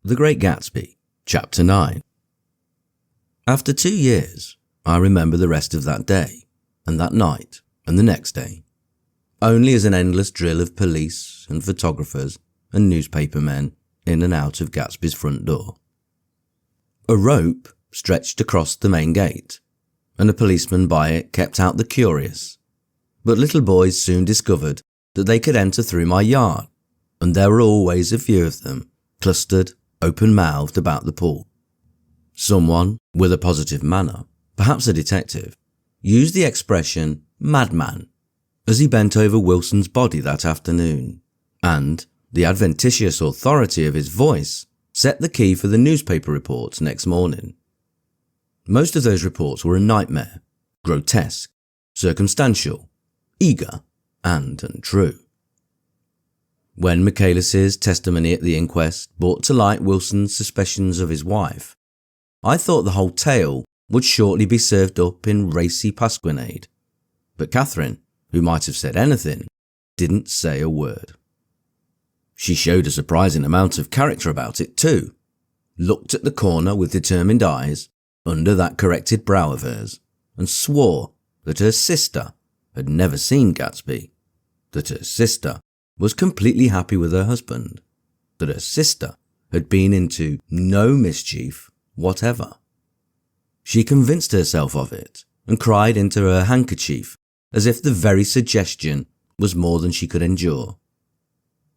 The Great Gatsby, Chapter 9. After 2 years, I remember the rest of that day, and that night, and the next day, only as an endless drill of police and photographers and newspaper men in and out of Gatsby's front door. A rope stretched across the main gate, and a policeman by it kept out the curious, but little boys soon discovered that they could enter through my yard, and there were always a few of them clustered open-mouthed about the pool. Someone with a positive manner, perhaps a detective, used the expression madman as he bent over Wilson's body that afternoon, and the adventitious authority of his voice set the key for the newspaper reports next morning. Most of those reports were a nightmare, grotesque, circumstantial, eager, and untrue. When Michaelis's testimony at the inquest brought to light Wilson's suspicions of his wife, I thought the whole tale would shortly be served up in racy pasquinade. But Catherine, who might have said anything, didn't say a word. She showed a surprising amount of character about it too, looked at the corner with determined eyes under that corrected brow of hers, and swore that her sister had never seen Gatsby, that her sister was completely happy with her husband, that her sister had been into no mischief whatever. She convinced herself of it and cried into her handkerchief as if the very suggestion was more than she could endure.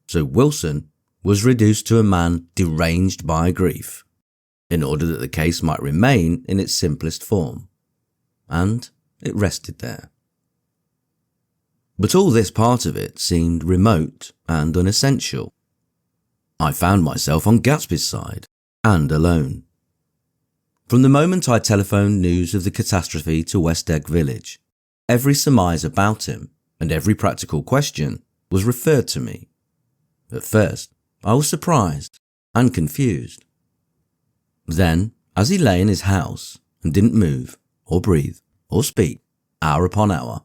So Wilson was reduced to a man deranged by grief, in order that the case might remain in its simplest form. And it rested there. But all this part of it seemed remote and unessential. I found myself on Gatsby's side, and alone. From the moment I telephoned news of the catastrophe to West Egg Village, every surmise about him and every practical question was referred to me. At first, I was surprised and confused. Then, as he lay in his house and didn't move or breathe or speak, hour upon hour,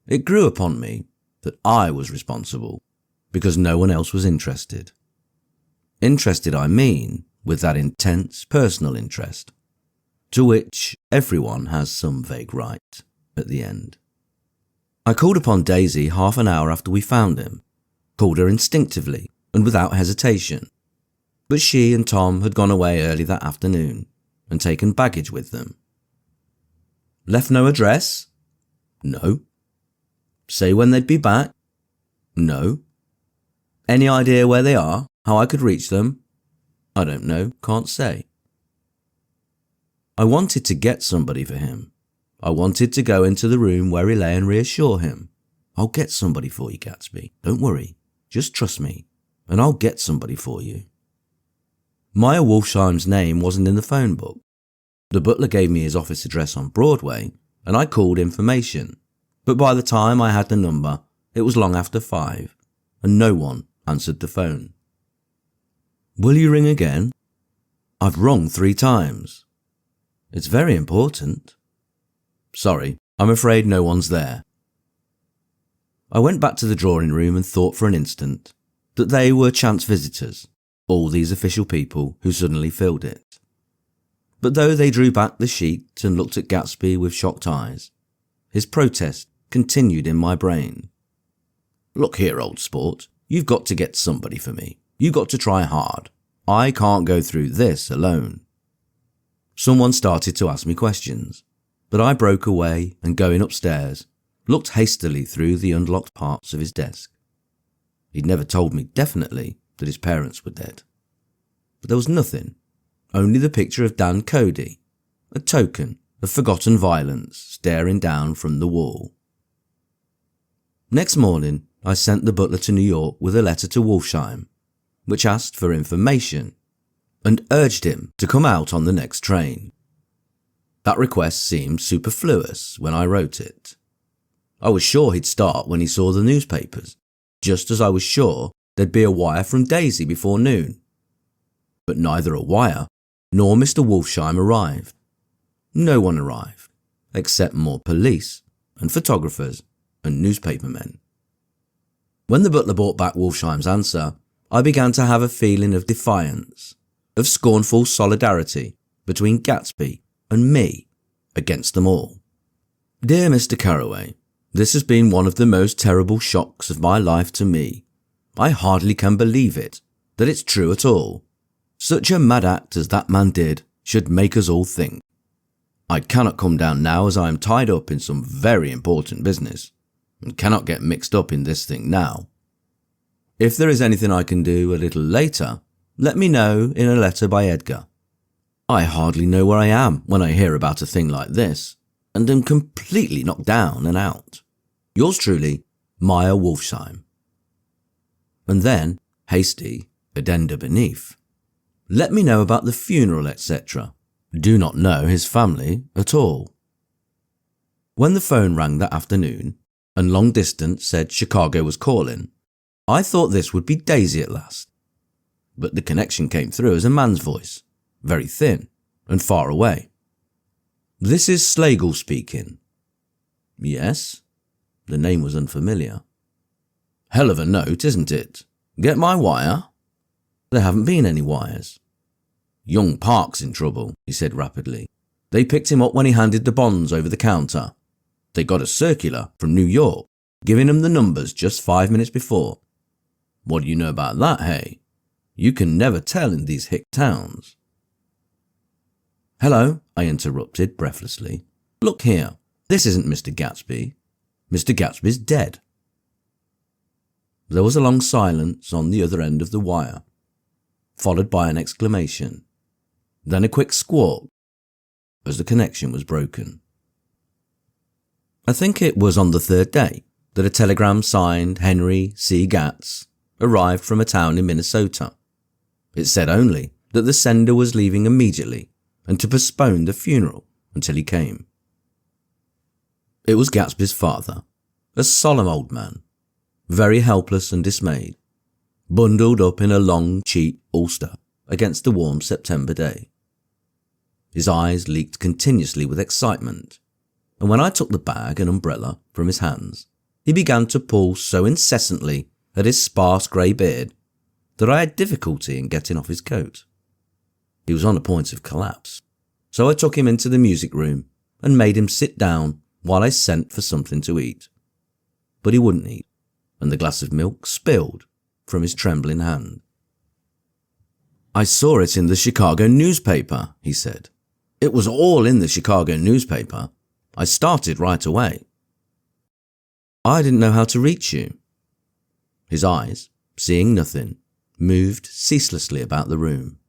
it grew upon me that I was responsible because no one else was interested. Interested, I mean, with that intense personal interest, to which everyone has some vague right at the end. I called upon Daisy half an hour after we found him, called her instinctively and without hesitation, but she and Tom had gone away early that afternoon and taken baggage with them. Left no address? No. Say when they'd be back? No. Any idea where they are? How I could reach them? I don't know, can't say. I wanted to get somebody for him. I wanted to go into the room where he lay and reassure him. I'll get somebody for you, Gatsby. Don't worry. Just trust me, and I'll get somebody for you. Meyer Wolfsheim's name wasn't in the phone book. The butler gave me his office address on Broadway, and I called information. But by the time I had the number, it was long after 5, and no one answered the phone. Will you ring again? I've rung 3 times. It's very important. Sorry, I'm afraid no one's there. I went back to the drawing room and thought for an instant that they were chance visitors, all these official people who suddenly filled it. But though they drew back the sheet and looked at Gatsby with shocked eyes, his protest continued in my brain. Look here, old sport, you've got to get somebody for me. You've got to try hard. I can't go through this alone. Someone started to ask me questions, but I broke away and going upstairs, looked hastily through the unlocked parts of his desk. He'd never told me definitely that his parents were dead. But there was nothing, only the picture of Dan Cody, a token of forgotten violence staring down from the wall. Next morning, I sent the butler to New York with a letter to Wolfsheim, which asked for information and urged him to come out on the next train. That request seemed superfluous when I wrote it. I was sure he'd start when he saw the newspapers, just as I was sure there'd be a wire from Daisy before noon. But neither a wire nor Mr. Wolfsheim arrived. No one arrived, except more police and photographers and newspapermen. When the butler brought back Wolfsheim's answer, I began to have a feeling of defiance, of scornful solidarity between Gatsby and me against them all. Dear Mr. Carraway, this has been one of the most terrible shocks of my life to me. I hardly can believe it, that it's true at all. Such a mad act as that man did should make us all think. I cannot come down now as I am tied up in some very important business, and cannot get mixed up in this thing now. If there is anything I can do a little later, let me know in a letter by Edgar. I hardly know where I am when I hear about a thing like this, and am completely knocked down and out. Yours truly, Maya Wolfsheim. And then, hasty addenda beneath. Let me know about the funeral, etc. Do not know his family at all. When the phone rang that afternoon, and long distance said Chicago was calling, I thought this would be Daisy at last. But the connection came through as a man's voice, very thin and far away. This is Slagle speaking. Yes? The name was unfamiliar. Hell of a note, isn't it? Get my wire? There haven't been any wires. Young Park's in trouble, he said rapidly. They picked him up when he handed the bonds over the counter. They got a circular from New York, giving him the numbers just 5 minutes before. What do you know about that, hey? You can never tell in these hick towns. Hello, I interrupted breathlessly. Look here, this isn't Mr. Gatsby. Mr. Gatsby's dead. There was a long silence on the other end of the wire, followed by an exclamation, then a quick squawk as the connection was broken. I think it was on the third day that a telegram signed Henry C. Gatz arrived from a town in Minnesota. It said only that the sender was leaving immediately and to postpone the funeral until he came. It was Gatsby's father, a solemn old man, very helpless and dismayed, bundled up in a long, cheap ulster against the warm September day. His eyes leaked continuously with excitement, and when I took the bag and umbrella from his hands, he began to pull so incessantly at his sparse grey beard that I had difficulty in getting off his coat. He was on the point of collapse, so I took him into the music room and made him sit down while I sent for something to eat. But he wouldn't eat, and the glass of milk spilled from his trembling hand. I saw it in the Chicago newspaper, he said. It was all in the Chicago newspaper. I started right away. I didn't know how to reach you. His eyes, seeing nothing, moved ceaselessly about the room.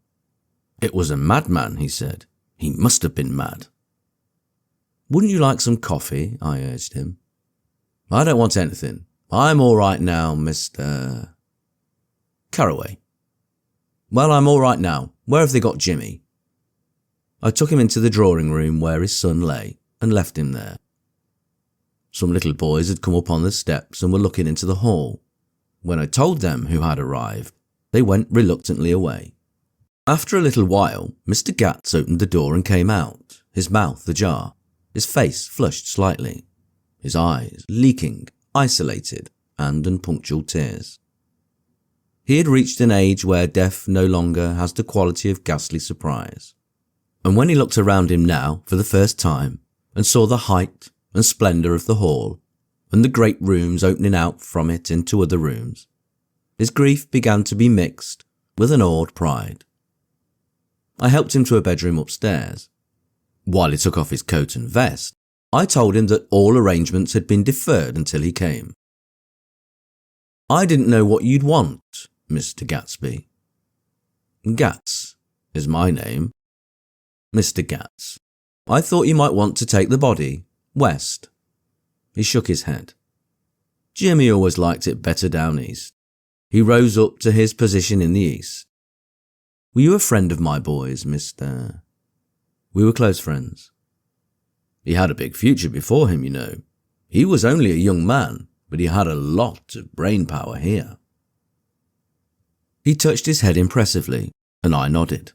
It was a madman, he said. He must have been mad. Wouldn't you like some coffee? I urged him. I don't want anything. I'm all right now, Mr. Carraway. Well, I'm all right now. Where have they got Jimmy? I took him into the drawing room where his son lay and left him there. Some little boys had come up on the steps and were looking into the hall. When I told them who had arrived, they went reluctantly away. After a little while, Mr. Gatz opened the door and came out, his mouth ajar, his face flushed slightly, his eyes leaking isolated and unpunctual tears. He had reached an age where death no longer has the quality of ghastly surprise. And when he looked around him now for the first time and saw the height and splendour of the hall and the great rooms opening out from it into other rooms, his grief began to be mixed with an awed pride. I helped him to a bedroom upstairs. While he took off his coat and vest, I told him that all arrangements had been deferred until he came. I didn't know what you'd want, Mr. Gatsby. Gatz is my name. Mr. Gatz, I thought you might want to take the body west. He shook his head. Jimmy always liked it better down east. He rose up to his position in the east. Were you a friend of my boy's, Mr. We were close friends. He had a big future before him, you know. He was only a young man, but he had a lot of brain power here. He touched his head impressively, and I nodded.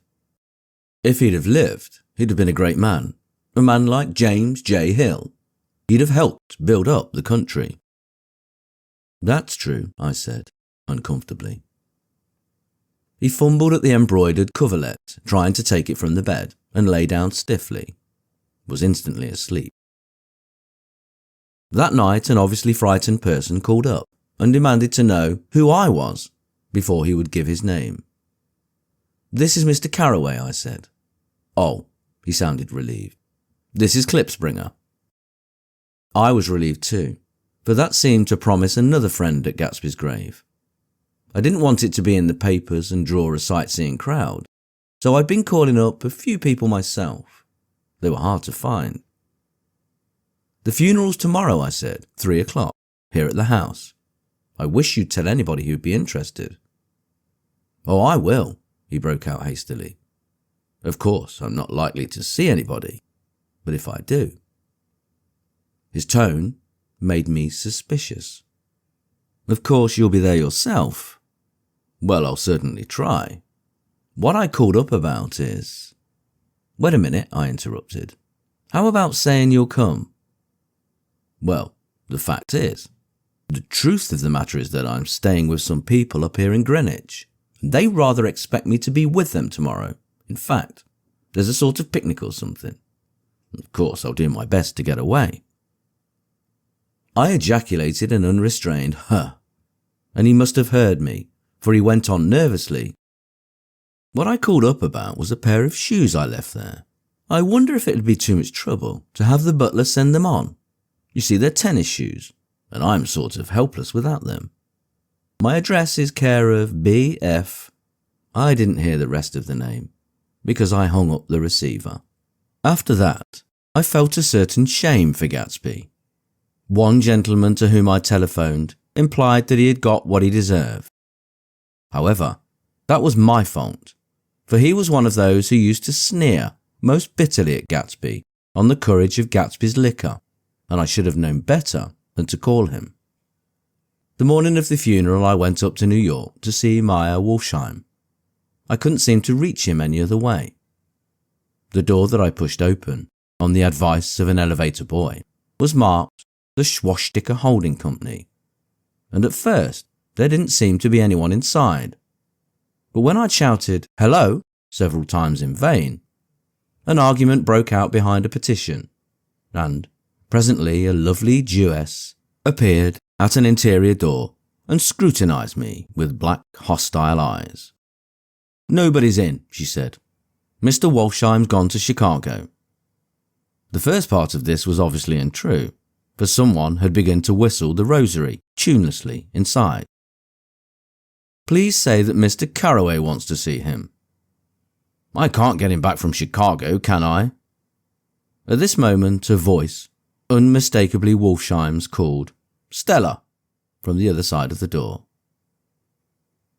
If he'd have lived, he'd have been a great man, a man like James J. Hill. He'd have helped build up the country. That's true, I said, uncomfortably. He fumbled at the embroidered coverlet, trying to take it from the bed, and lay down stiffly. Was instantly asleep. That night, an obviously frightened person called up and demanded to know who I was before he would give his name. "This is Mr. Carraway," I said. "Oh," he sounded relieved. "This is Klipspringer." I was relieved too, but that seemed to promise another friend at Gatsby's grave. I didn't want it to be in the papers and draw a sightseeing crowd, so I'd been calling up a few people myself. They were hard to find. "The funeral's tomorrow," I said, 3 o'clock, here at the house. "I wish you'd tell anybody who'd be interested." "Oh, I will," he broke out hastily. "Of course, I'm not likely to see anybody, but if I do." His tone made me suspicious. "Of course, you'll be there yourself." "Well, I'll certainly try. What I called up about is—" "Wait a minute," I interrupted. "How about saying you'll come?" "Well, the fact is, the truth of the matter is that I'm staying with some people up here in Greenwich. They rather expect me to be with them tomorrow. In fact, there's a sort of picnic or something. Of course, I'll do my best to get away." I ejaculated an unrestrained "huh," and he must have heard me, for he went on nervously. "What I called up about was a pair of shoes I left there. I wonder if it'd be too much trouble to have the butler send them on. You see, they're tennis shoes, and I'm sort of helpless without them. My address is care of B.F." I didn't hear the rest of the name, because I hung up the receiver. After that, I felt a certain shame for Gatsby. One gentleman to whom I telephoned implied that he had got what he deserved. However, that was my fault, for he was one of those who used to sneer most bitterly at Gatsby on the courage of Gatsby's liquor, and I should have known better than to call him. The morning of the funeral, I went up to New York to see Meyer Wolsheim. I couldn't seem to reach him any other way. The door that I pushed open, on the advice of an elevator boy, was marked the Schwastike Holding Company, and at first there didn't seem to be anyone inside. But when I'd shouted "hello" several times in vain, an argument broke out behind a petition, and presently a lovely Jewess appeared at an interior door and scrutinized me with black, hostile eyes. "Nobody's in," she said. "Mr. Wolsheim's gone to Chicago." The first part of this was obviously untrue, for someone had begun to whistle the rosary tunelessly inside. "Please say that Mr. Carraway wants to see him." "I can't get him back from Chicago, can I?" At this moment, a voice, unmistakably Wolsheim's, called, "Stella," from the other side of the door.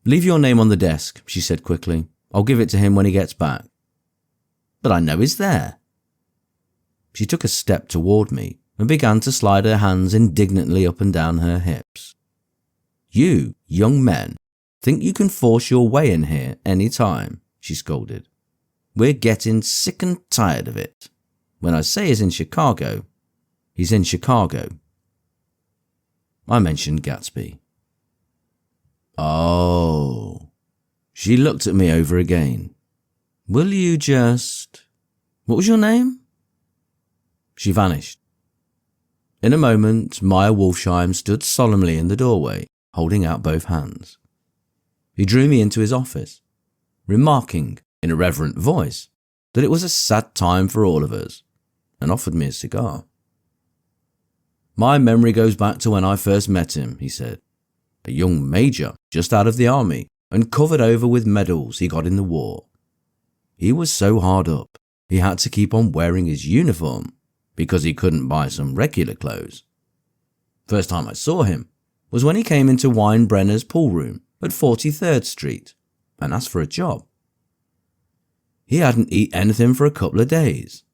"Leave your name on the desk," she said quickly. "I'll give it to him when he gets back." "But I know he's there." She took a step toward me and began to slide her hands indignantly up and down her hips. "You, young men, think you can force your way in here any time," she scolded. "We're getting sick and tired of it. When I say he's in Chicago, he's in Chicago." I mentioned Gatsby. "Oh." She looked at me over again. "Will you just— what was your name?" She vanished. In a moment, Meyer Wolsheim stood solemnly in the doorway, holding out both hands. He drew me into his office, remarking in a reverent voice that it was a sad time for all of us, and offered me a cigar. "My memory goes back to when I first met him," he said. "A young major just out of the army and covered over with medals he got in the war. He was so hard up, he had to keep on wearing his uniform because he couldn't buy some regular clothes. First time I saw him was when he came into Weinbrenner's pool room at 43rd Street and asked for a job. He hadn't eaten anything for a couple of days.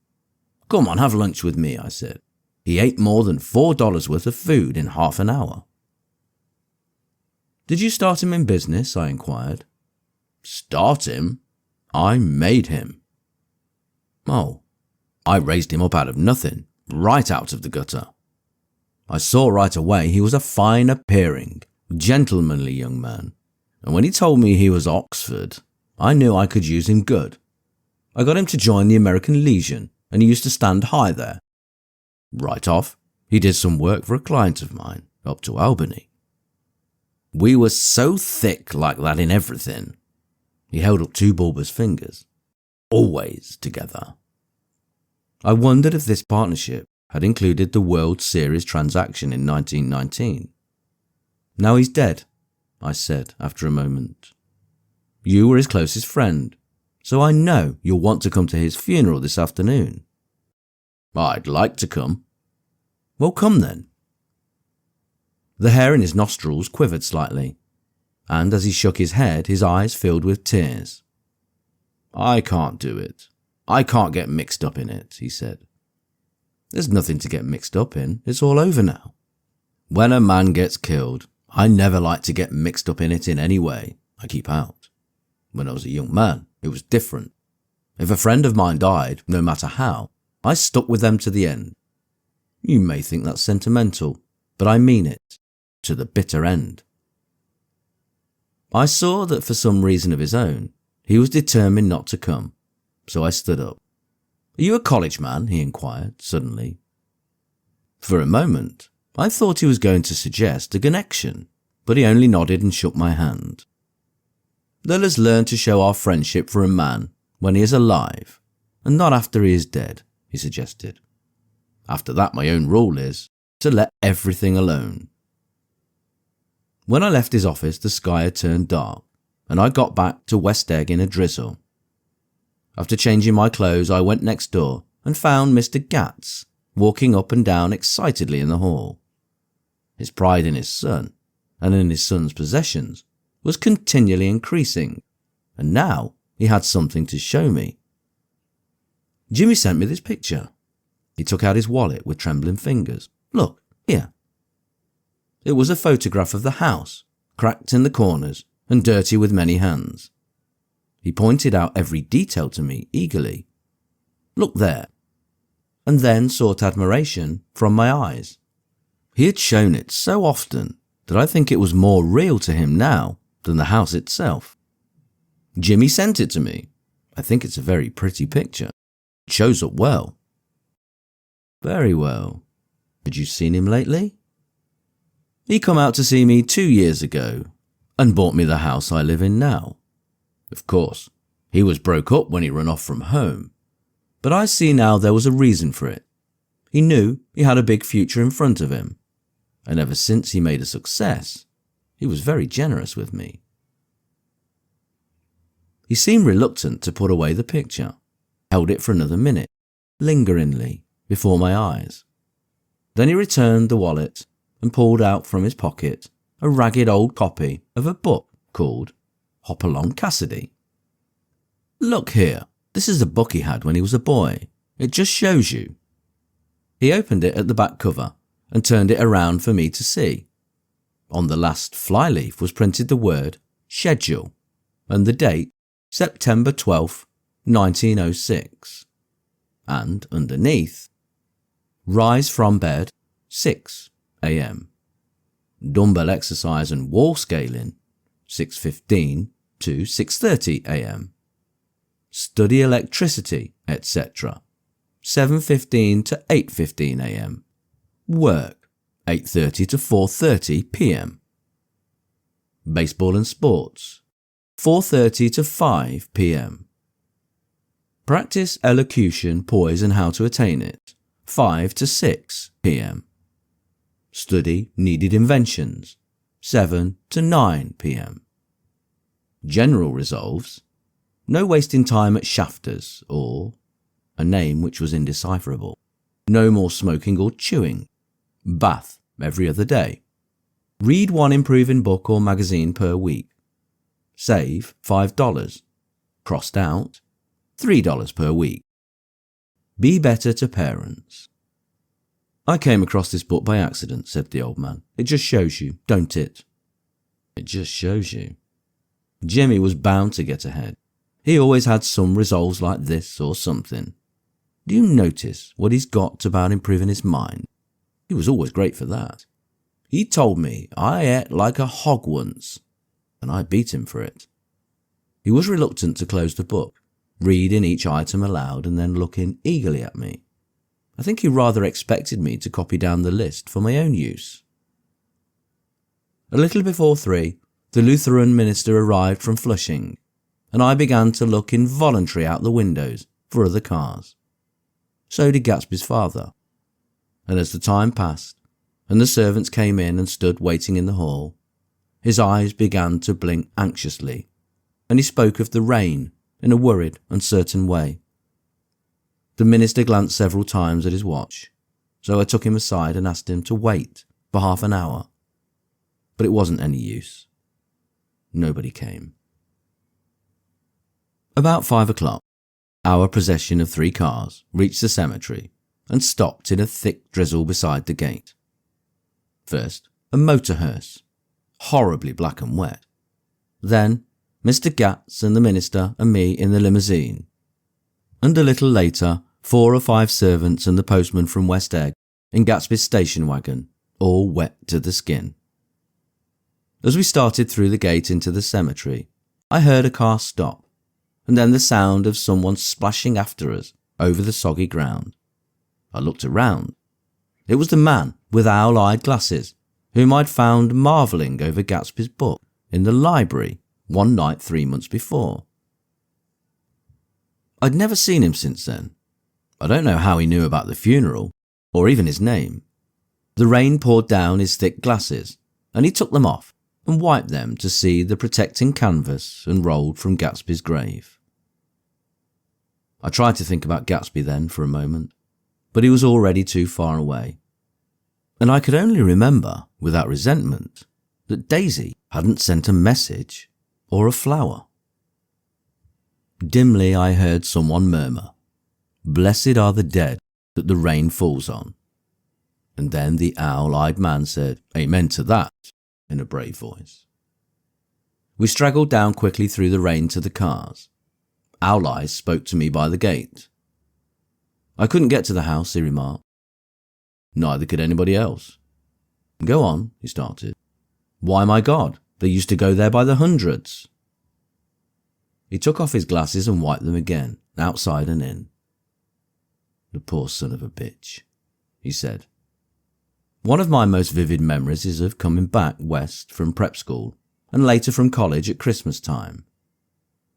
'Come on, have lunch with me,' I said. He ate more than $4 worth of food in half an hour." "Did you start him in business?" I inquired. "Start him? I made him." "Oh." "I raised him up out of nothing, right out of the gutter. I saw right away he was a fine appearing, gentlemanly young man, and when he told me he was Oxford, I knew I could use him good. I got him to join the American Legion, and he used to stand high there. Right off, he did some work for a client of mine, up to Albany. We were so thick like that in everything. He held up two bulbous fingers. Always together. I wondered if this partnership had included the World Series transaction in 1919. Now he's dead, I said after a moment. You were his closest friend, so I know you'll want to come to his funeral this afternoon. I'd like to come. Well, come then. The hair in his nostrils quivered slightly, and as he shook his head, his eyes filled with tears. I can't do it. I can't get mixed up in it, he said. There's nothing to get mixed up in. It's all over now. When a man gets killed, I never like to get mixed up in it in any way. I keep out. When I was a young man, it was different. If a friend of mine died, no matter how, I stuck with them to the end. You may think that's sentimental, but I mean it. To the bitter end. I saw that for some reason of his own, he was determined not to come, so I stood up. Are you a college man? He inquired, suddenly. For a moment, I thought he was going to suggest a connection, but he only nodded and shook my hand. Let us learn to show our friendship for a man when he is alive, and not after he is dead, he suggested. After that, my own rule is to let everything alone. When I left his office, the sky had turned dark, and I got back to West Egg in a drizzle. After changing my clothes, I went next door and found Mr. Gatz walking up and down excitedly in the hall. His pride in his son, and in his son's possessions, was continually increasing, and now he had something to show me. Jimmy sent me this picture. He took out his wallet with trembling fingers. Look, here. It was a photograph of the house, cracked in the corners and dirty with many hands. He pointed out every detail to me eagerly. Look there, and then sought admiration from my eyes. He had shown it so often that I think it was more real to him now than the house itself. Jimmy sent it to me. I think it's a very pretty picture. It shows up well. Very well. Had you seen him lately? He come out to see me 2 years ago and bought me the house I live in now. Of course, he was broke up when he run off from home, but I see now there was a reason for it. He knew he had a big future in front of him, and ever since he made a success, he was very generous with me. He seemed reluctant to put away the picture, held it for another minute, lingeringly, before my eyes. Then he returned the wallet and pulled out from his pocket a ragged old copy of a book called Hopalong Cassidy. Look here, this is the book he had when he was a boy. It just shows you. He opened it at the back cover and turned it around for me to see. On the last flyleaf was printed the word schedule and the date September 12th, 1906. And underneath, rise from bed 6 a.m. Dumbbell exercise and wall scaling 6:15 to 6:30 a.m. Study electricity, etc. 7:15 to 8:15 a.m. Work 8:30 to 4:30 p.m. Baseball and sports 4:30 to 5 p.m. Practice elocution, poise and how to attain it 5 to 6 p.m. Study needed inventions 7 to 9 p.m. General resolves: no wasting time at shafters or a name which was indecipherable. No more smoking or chewing. Bath every other day. Read one improving book or magazine per week. Save $5. Crossed out $3 per week. Be better to parents. I came across this book by accident, said the old man. It just shows you, don't it? It just shows you. Jimmy was bound to get ahead. He always had some resolves like this or something. Do you notice what he's got about improving his mind? He was always great for that. He told me I ate like a hog once. and I beat him for it. He was reluctant to close the book, reading each item aloud and then looking eagerly at me. I think he rather expected me to copy down the list for my own use. A little before 3, the Lutheran minister arrived from Flushing, and I began to look involuntarily out the windows for other cars. So did Gatsby's father. And as the time passed, and the servants came in and stood waiting in the hall, his eyes began to blink anxiously, and he spoke of the rain in a worried, uncertain way. The minister glanced several times at his watch, so I took him aside and asked him to wait for half an hour. But it wasn't any use. Nobody came. About 5 o'clock, our procession of 3 cars reached the cemetery and stopped in a thick drizzle beside the gate. First, a motor hearse, horribly black and wet. Then, Mr. Gats and the minister and me in the limousine. And a little later, 4 or 5 servants and the postman from West Egg in Gatsby's station wagon, all wet to the skin. As we started through the gate into the cemetery, I heard a car stop, and then the sound of someone splashing after us over the soggy ground. I looked around. It was the man with owl-eyed glasses, whom I'd found marvelling over Gatsby's book in the library one night 3 months before. I'd never seen him since then. I don't know how he knew about the funeral, or even his name. The rain poured down his thick glasses, and he took them off and wiped them to see the protecting canvas unrolled from Gatsby's grave. I tried to think about Gatsby then for a moment, but he was already too far away. And I could only remember, without resentment, that Daisy hadn't sent a message or a flower. Dimly I heard someone murmur, "Blessed are the dead that the rain falls on." And then the owl-eyed man said, "Amen to that," in a brave voice. We straggled down quickly through the rain to the cars. Owl Eyes spoke to me by the gate. "I couldn't get to the house," he remarked. "Neither could anybody else." "Go on," he started. "Why, my God, they used to go there by the hundreds." He took off his glasses and wiped them again, outside and in. "The poor son of a bitch," he said. One of my most vivid memories is of coming back west from prep school and later from college at Christmas time.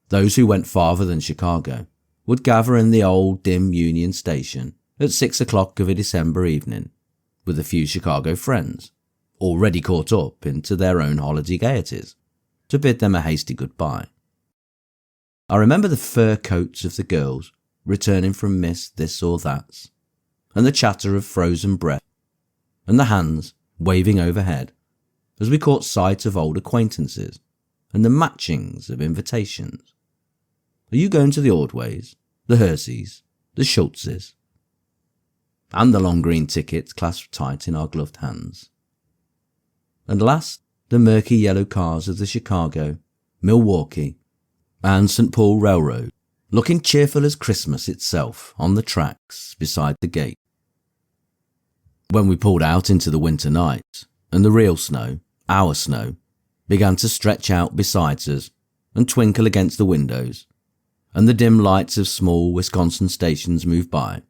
Those who went farther than Chicago would gather in the old dim Union Station at 6 o'clock of a December evening with a few Chicago friends, already caught up into their own holiday gaieties, to bid them a hasty goodbye. I remember the fur coats of the girls returning from Miss This or That's, and the chatter of frozen breath, and the hands waving overhead as we caught sight of old acquaintances and the matchings of invitations. "Are you going to the Ordways, the Herseys, the Schultzes?" And the long green tickets clasped tight in our gloved hands. And last, the murky yellow cars of the Chicago, Milwaukee, and St. Paul Railroad, looking cheerful as Christmas itself on the tracks beside the gate. When we pulled out into the winter night, and the real snow, our snow, began to stretch out beside us and twinkle against the windows, and the dim lights of small Wisconsin stations moved by,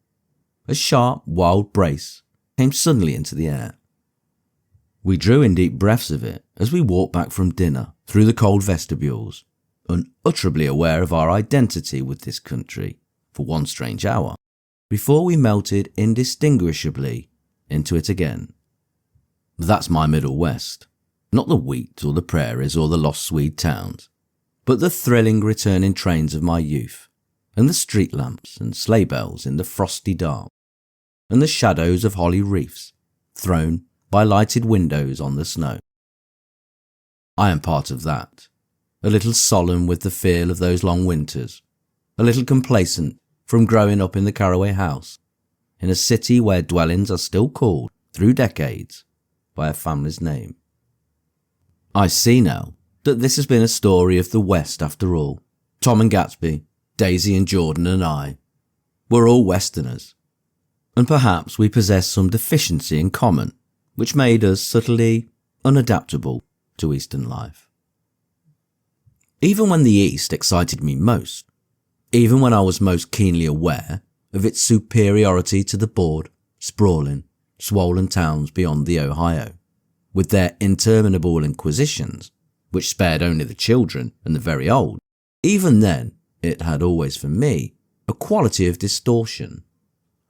a sharp, wild brace came suddenly into the air. We drew in deep breaths of it as we walked back from dinner through the cold vestibules, unutterably aware of our identity with this country for one strange hour, before we melted indistinguishably into it again. That's my Middle West, not the wheat or the prairies or the lost Swede towns, but the thrilling returning trains of my youth, and the street lamps and sleigh bells in the frosty dark, and the shadows of holly wreaths thrown by lighted windows on the snow. I am part of that, a little solemn with the feel of those long winters, a little complacent from growing up in the Caraway house, in a city where dwellings are still called, through decades, by a family's name. I see now that this has been a story of the West after all. Tom and Gatsby, Daisy and Jordan and I, we're all Westerners, and perhaps we possess some deficiency in common, which made us subtly unadaptable to Eastern life. Even when the East excited me most, even when I was most keenly aware of its superiority to the bored, sprawling, swollen towns beyond the Ohio, with their interminable inquisitions, which spared only the children and the very old, even then it had always for me a quality of distortion.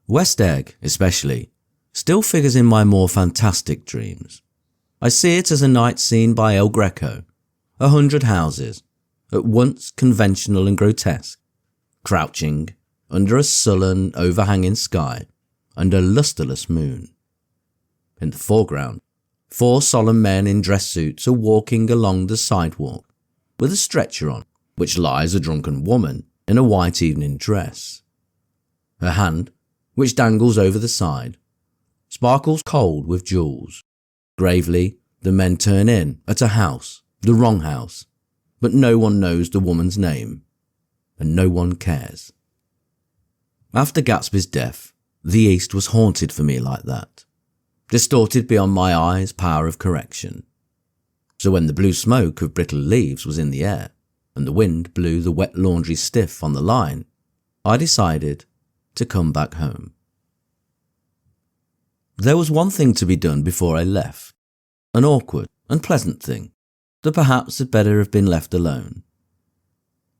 West Egg, especially, still figures in my more fantastic dreams. I see it as a night scene by El Greco, 100 houses, at once conventional and grotesque, crouching under a sullen, overhanging sky and a lustreless moon. In the foreground, 4 solemn men in dress suits are walking along the sidewalk with a stretcher on which lies a drunken woman in a white evening dress. Her hand, which dangles over the side, sparkles cold with jewels. Gravely, the men turn in at a house, the wrong house, but no one knows the woman's name, and no one cares. After Gatsby's death, the East was haunted for me like that, distorted beyond my eyes' power of correction. So when the blue smoke of brittle leaves was in the air, and the wind blew the wet laundry stiff on the line, I decided to come back home. There was one thing to be done before I left, an awkward and pleasant thing that perhaps had better have been left alone.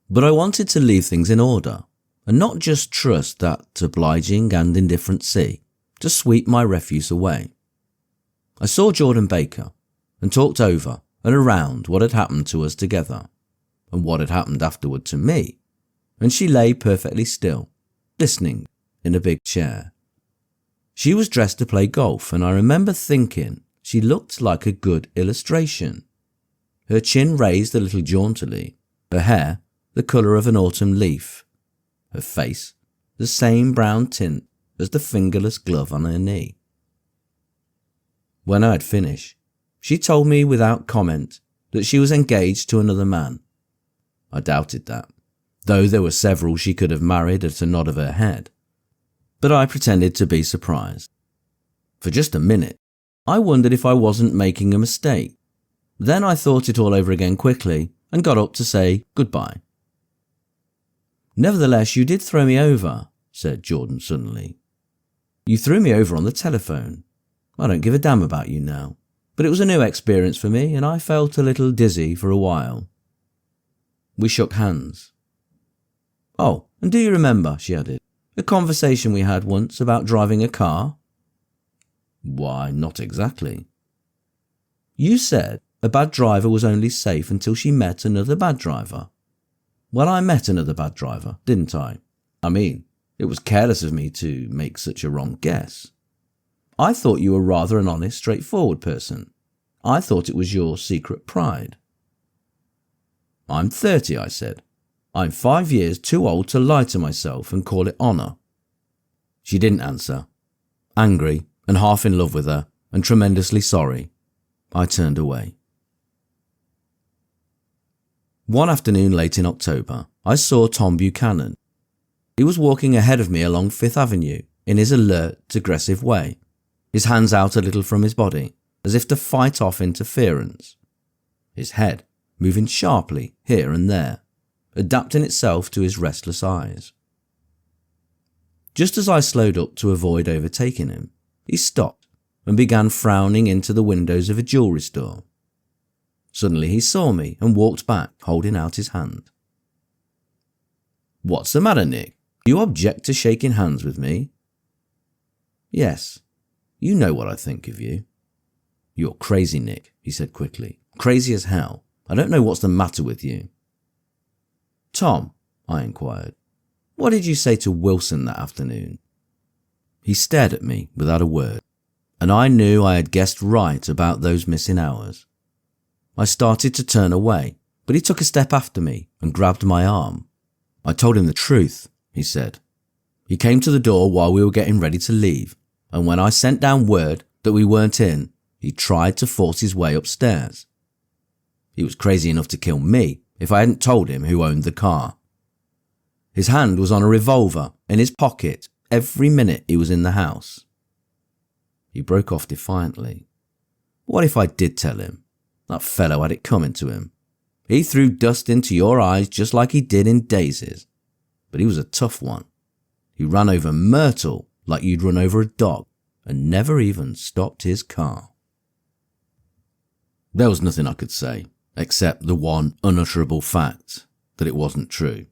But I wanted to leave things in order, and not just trust that obliging and indifferent sea to sweep my refuse away. I saw Jordan Baker and talked over and around what had happened to us together, and what had happened afterward to me, and she lay perfectly still, listening in a big chair. She was dressed to play golf, and I remember thinking she looked like a good illustration. Her chin raised a little jauntily, her hair the colour of an autumn leaf, her face the same brown tint as the fingerless glove on her knee. When I had finished, she told me without comment that she was engaged to another man. I doubted that, though there were several she could have married at a nod of her head. But I pretended to be surprised. For just a minute, I wondered if I wasn't making a mistake. Then I thought it all over again quickly and got up to say goodbye. "Nevertheless, you did throw me over," said Jordan suddenly. "You threw me over on the telephone. I don't give a damn about you now, but it was a new experience for me and I felt a little dizzy for a while." We shook hands. "Oh, and do you remember," she added, "a conversation we had once about driving a car?" "Why, not exactly." "You said a bad driver was only safe until she met another bad driver. Well, I met another bad driver, didn't I? I mean, it was careless of me to make such a wrong guess. I thought you were rather an honest, straightforward person. I thought it was your secret pride." "I'm 30, I said. I'm 5 years too old to lie to myself and call it honour." She didn't answer. Angry and half in love with her and tremendously sorry, I turned away. One afternoon late in October, I saw Tom Buchanan. He was walking ahead of me along Fifth Avenue in his alert, aggressive way, his hands out a little from his body, as if to fight off interference. His head moving sharply here and there, adapting itself to his restless eyes. Just as I slowed up to avoid overtaking him, he stopped and began frowning into the windows of a jewellery store. Suddenly he saw me and walked back, holding out his hand. "What's the matter, Nick? Do you object to shaking hands with me?" "Yes. You know what I think of you." "You're crazy, Nick," he said quickly. "Crazy as hell. I don't know what's the matter with you." "Tom," I inquired, "what did you say to Wilson that afternoon?" He stared at me without a word, and I knew I had guessed right about those missing hours. I started to turn away, but he took a step after me and grabbed my arm. "I told him the truth," he said. "He came to the door while we were getting ready to leave, and when I sent down word that we weren't in, he tried to force his way upstairs. He was crazy enough to kill me if I hadn't told him who owned the car. His hand was on a revolver in his pocket every minute he was in the house." He broke off defiantly. What if I did tell him? That fellow had it coming to him. He threw dust into your eyes just like he did in Daisy's. But he was a tough one. He ran over Myrtle like you'd run over a dog and never even stopped his car. There was nothing I could say, except the one unutterable fact that it wasn't true.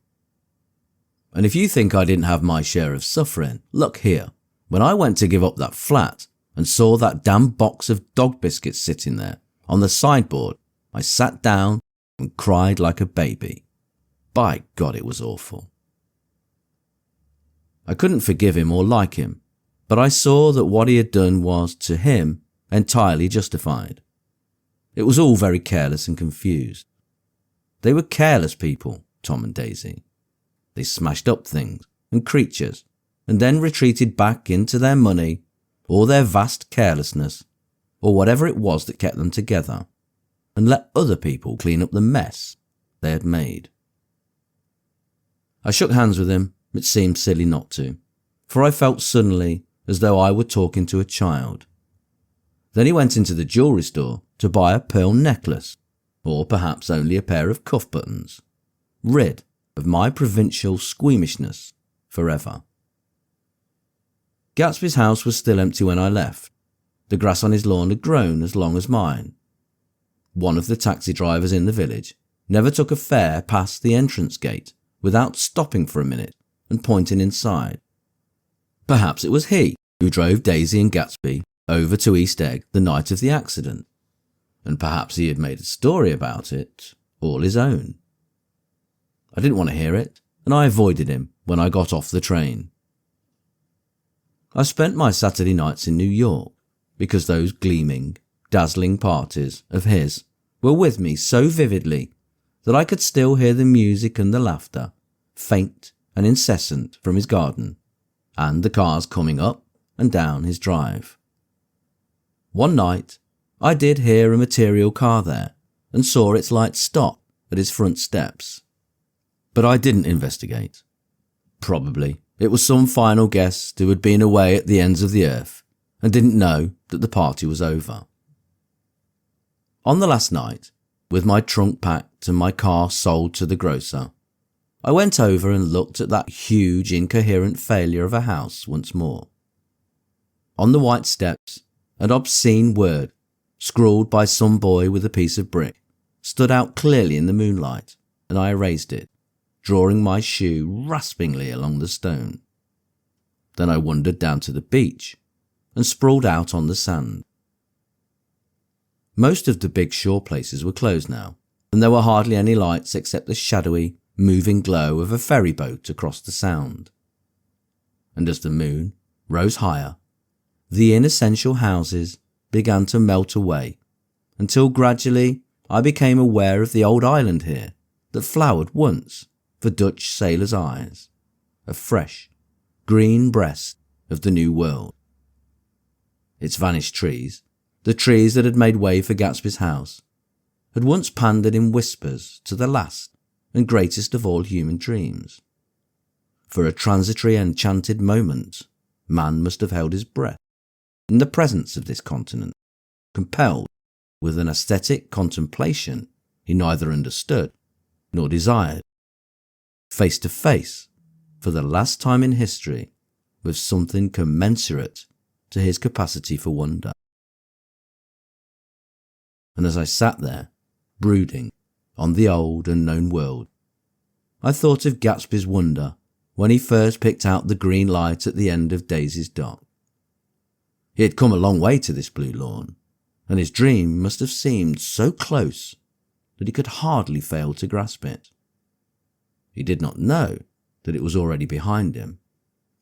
And if you think I didn't have my share of suffering, look here. When I went to give up that flat and saw that damn box of dog biscuits sitting there on the sideboard, I sat down and cried like a baby. By God, it was awful. I couldn't forgive him or like him, but I saw that what he had done was, to him, entirely justified. It was all very careless and confused. They were careless people, Tom and Daisy. They smashed up things and creatures and then retreated back into their money or their vast carelessness or whatever it was that kept them together and let other people clean up the mess they had made. I shook hands with him. It seemed silly not to, for I felt suddenly as though I were talking to a child. Then he went into the jewellery store to buy a pearl necklace, or perhaps only a pair of cuff buttons, rid of my provincial squeamishness forever. Gatsby's house was still empty when I left. The grass on his lawn had grown as long as mine. One of the taxi drivers in the village never took a fare past the entrance gate without stopping for a minute and pointing inside. Perhaps it was he who drove Daisy and Gatsby over to East Egg the night of the accident, and perhaps he had made a story about it, all his own. I didn't want to hear it, and I avoided him when I got off the train. I spent my Saturday nights in New York, because those gleaming, dazzling parties of his were with me so vividly that I could still hear the music and the laughter, faint and incessant, from his garden, and the cars coming up and down his drive. One night I did hear a material car there and saw its light stop at his front steps. But I didn't investigate. Probably it was some final guest who had been away at the ends of the earth and didn't know that the party was over. On the last night, with my trunk packed and my car sold to the grocer, I went over and looked at that huge incoherent failure of a house once more. On the white steps, an obscene word, scrawled by some boy with a piece of brick, stood out clearly in the moonlight, and I erased it, drawing my shoe raspingly along the stone. Then I wandered down to the beach and sprawled out on the sand. Most of the big shore places were closed now, and there were hardly any lights except the shadowy, moving glow of a ferry boat across the sound. And as the moon rose higher, the inessential houses began to melt away, until gradually I became aware of the old island here that flowered once for Dutch sailors' eyes, a fresh, green breast of the new world. Its vanished trees, the trees that had made way for Gatsby's house, had once pandered in whispers to the last and greatest of all human dreams. For a transitory enchanted moment, man must have held his breath in the presence of this continent, compelled with an aesthetic contemplation he neither understood nor desired, face to face, for the last time in history, with something commensurate to his capacity for wonder. And as I sat there, brooding on the old unknown world, I thought of Gatsby's wonder when he first picked out the green light at the end of Daisy's dock. He had come a long way to this blue lawn, and his dream must have seemed so close that he could hardly fail to grasp it. He did not know that it was already behind him,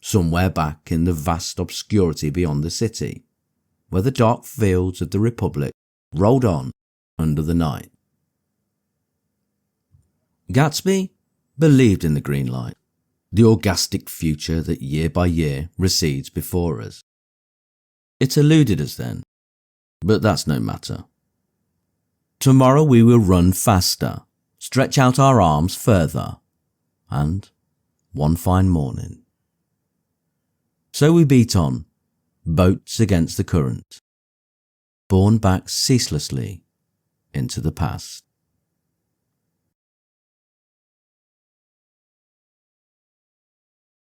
somewhere back in the vast obscurity beyond the city, where the dark fields of the Republic rolled on under the night. Gatsby believed in the green light, the orgastic future that year by year recedes before us. It eluded us then, but that's no matter. Tomorrow we will run faster, stretch out our arms further, and one fine morning. So we beat on, boats against the current, borne back ceaselessly into the past.